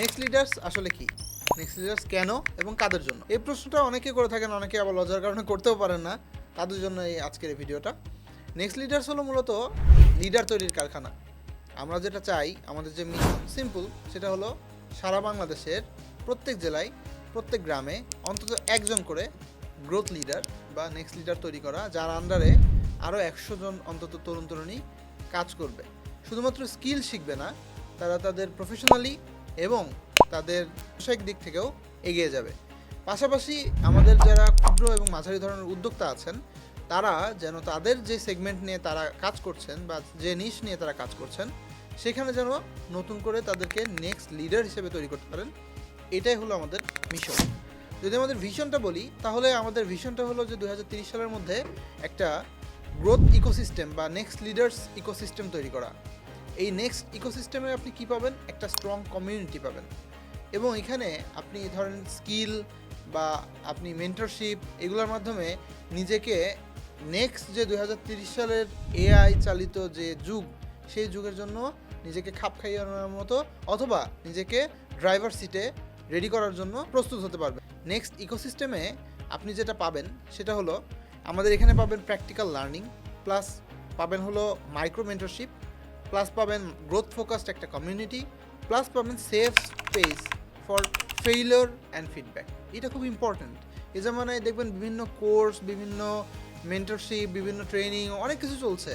Next leaders আসলে কি, next leaders কেন এবং কাদের জন্য, এই প্রশ্নটা অনেকে করে থাকেন, অনেকে আবার লজ্জার কারণে করতেও পারেন না। তাদের জন্য এই আজকের এই ভিডিওটা। নেক্সট লিডার্স হলো মূলত লিডার তৈরির কারখানা। আমরা যেটা চাই, আমাদের যে মিশন সিম্পল, সেটা হলো সারা বাংলাদেশের প্রত্যেক জেলায়, প্রত্যেক গ্রামে অন্তত একজন করে গ্রোথ লিডার বা নেক্সট লিডার তৈরি করা, যার আন্ডারে আরও 100 জন অন্তত তরুণ তরুণী কাজ করবে। শুধুমাত্র স্কিল শিখবে না, তারা তাদের প্রফেশনালি এবং তাদের ব্যবসায়িক দিক থেকেও এগিয়ে যাবে। পাশাপাশি আমাদের যারা ক্ষুদ্র এবং মাঝারি ধরনের উদ্যোক্তা আছেন, তারা যেন তাদের যে সেগমেন্ট নিয়ে তারা কাজ করছেন বা যে নিশ নিয়ে তারা কাজ করছেন, সেখানে যেন নতুন করে তাদেরকে নেক্সট লিডার হিসেবে তৈরি করতে পারেন। এটাই হলো আমাদের মিশন। যদি আমাদের ভিশনটা বলি, তাহলে আমাদের ভিশনটা হলো যে 2030 সালের মধ্যে একটা গ্রোথ ইকোসিস্টেম বা নেক্সট লিডার্স ইকোসিস্টেম তৈরি করা। এই নেক্সট ইকোসিস্টেমে আপনি কি পাবেন? একটা স্ট্রং কমিউনিটি পাবেন, এবং এখানে আপনি ধরেন স্কিল বা আপনি মেন্টরশিপ, এগুলোর মাধ্যমে নিজেকে নেক্সট যে 2030 সালের এআই চালিত যে যুগ, সেই যুগের জন্য নিজেকে খাপ খাইয়ে আনার মতো, অথবা নিজেকে ড্রাইভার সিটে রেডি করার জন্য প্রস্তুত হতে পারবে। নেক্সট ইকোসিস্টেমে আপনি যেটা পাবেন সেটা হলো, আমাদের এখানে পাবেন প্র্যাকটিক্যাল লার্নিং, প্লাস পাবেন হলো মাইক্রো মেন্টরশিপ, প্লাস পাবেন গ্রোথ ফোকাসড একটা কমিউনিটি, প্লাস পাবেন safe space for failure and feedback. এটা খুব ইম্পর্ট্যান্ট। এই জামানায় দেখবেন বিভিন্ন কোর্স, বিভিন্ন মেন্টরশিপ, বিভিন্ন ট্রেনিং, অনেক কিছু চলছে,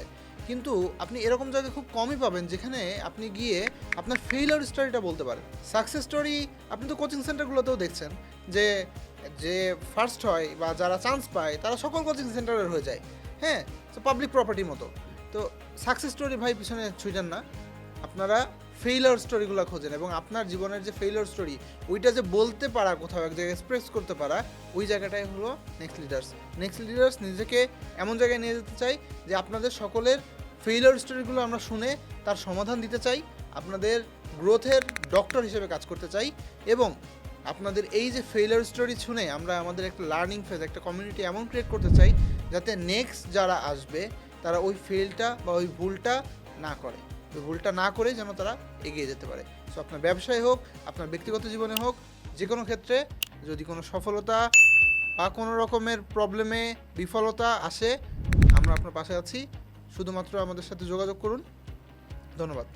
কিন্তু আপনি এরকম জায়গায় খুব কমই পাবেন যেখানে আপনি গিয়ে আপনার ফেইলিওর স্টোরিটা বলতে পারেন। সাকসেস স্টোরি আপনি তো কোচিং সেন্টারগুলোতেও দেখছেন যে যে ফার্স্ট হয় বা যারা চান্স পায় তারা সকল কোচিং সেন্টারের হয়ে যায়। হ্যাঁ, তো পাবলিক প্রপার্টির মতো। তো সাকসেস স্টোরি ভাই পিছনে ছুঁইটান না, আপনারা ফেইলিওর স্টোরিগুলো খোঁজেন, এবং আপনার জীবনের যে ফেইলিওর স্টোরি, ওইটা যে বলতে পারা, কোথাও এক জায়গায় এক্সপ্রেস করতে পারা, ওই জায়গাটাই হলো নেক্সট লিডার্স। নেক্সট লিডার্স নিজেকে এমন জায়গায় নিয়ে যেতে চাই যে আপনাদের সকলের ফেইলিওর স্টোরিগুলো আমরা শুনে তার সমাধান দিতে চাই, আপনাদের গ্রোথের ডক্টর হিসেবে কাজ করতে চাই, এবং আপনাদের এই যে ফেইলিওর স্টোরি শুনে আমরা আমাদের একটা লার্নিং ফেজ, একটা কমিউনিটি এমন ক্রিয়েট করতে চাই যাতে নেক্সট যারা আসবে তারা ওই ফেলটা বা ওই ভুলটা না করে, ওই ভুলটা না করে যেন তারা এগিয়ে যেতে পারে। সো আপনার ব্যবসায় হোক, আপনার ব্যক্তিগত জীবনে হোক, যে কোনো ক্ষেত্রে যদি কোনো সফলতা বা কোনো রকমের প্রবলেমে বিফলতা আসে, আমরা আপনার পাশে আছি। শুধুমাত্র আমাদের সাথে যোগাযোগ করুন। ধন্যবাদ।